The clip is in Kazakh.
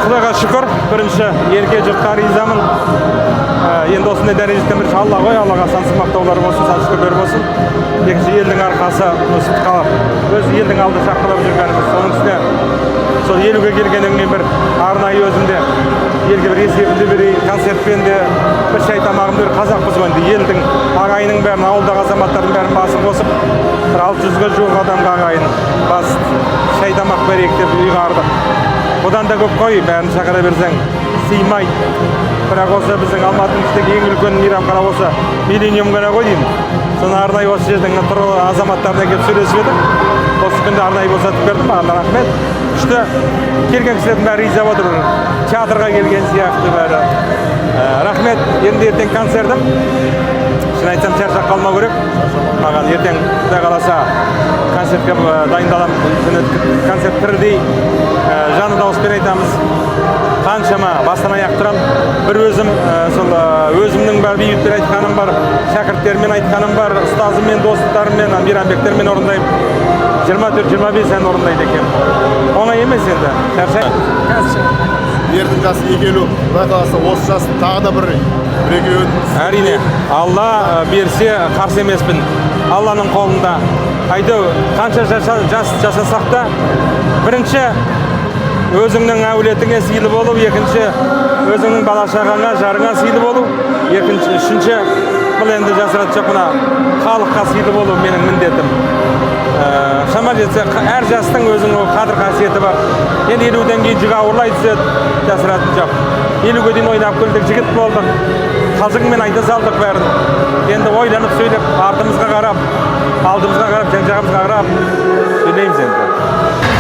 Құдайға шүкір, бірінші елге жұртқа ризамын. Енді осындай дәрежеде бірінші Алла ғой, Аллаға сансыз мақтаулар болсын, сан шүкірлер болсын. Екінші елдің арқасы, өз елдің алды шақырып жүргеніміз. Соның үстіне сол елуге келгеннен кейін бір арнайы өзімде елге бір есебімді берейін, концертпен де бір шай тамағымды бір қазақпыз ғой енді елдің ағайынның бәрін, ауылдағы азаматтардың бәрін басын қосып, бір 600-ға жуық адамға ағайын бас шай тамақ берейік деп ұйғардық. Одан да көп қой, бәрін шақыра берсең сыймайды. Бірақ осы біздің Алматының ішіндегі ең үлкен мейрамхана осы Миллениум ғана ғой деймін. Соны арнайы осы жердің азаматтарына келіп сөйлесіп едік. Осы күнде арнайы босатып бердім, маған рахмет. Күшті келген кісілердің бәрі риза отыр. Театрға келген сияқты бәрі. Рахмет. Енді ертең концертім. Шын айтсам шаршап қалмау керек. Маған ертең Құдай қаласа концертке дайындаламын. Концерт тірідей жанды дауыспен айтамыз. Қаншама бастан аяқ тұрам. Бір өзім өзімнің бар бейбітпен айтқаным бар, шәкірттермен айтқаным бар, ұстазыммен, достарыммен, мейрамбектермен орындаймын. 24-25 ән орындайды екен. Оңай емес енді. Шаршай. Ердің жасы 250, Құдай қаласа осы жасын тағы да бірегеуін. Әрине, Алла берсе қарсы емеспін. Алланың қолында. Айдау, қанша жас жасасақ та, бірінші өзіңнің әулетіңе сыйлы болу, екінші өзіңнің бала-шағаңа, жарыңа сыйлы болу, екінші, үшінші бұл енді жасыратын жоқ, мына халыққа сыйлы болу менің міндетім. Шама жетсе, әр жастың өзінің қадір қасиеті бар. Енді 50-ден кейін жүгі ауырлай түседі, жасыратын жоқ. 50-ге дейін ойнап күлдік, жігіт болдық, қалжыңмен айта салдық бәрін. Енді ойланып сөйлеп, артымызға қарап, алдымызға қарап, жан-жағымызға қарап сөйлейміз енді.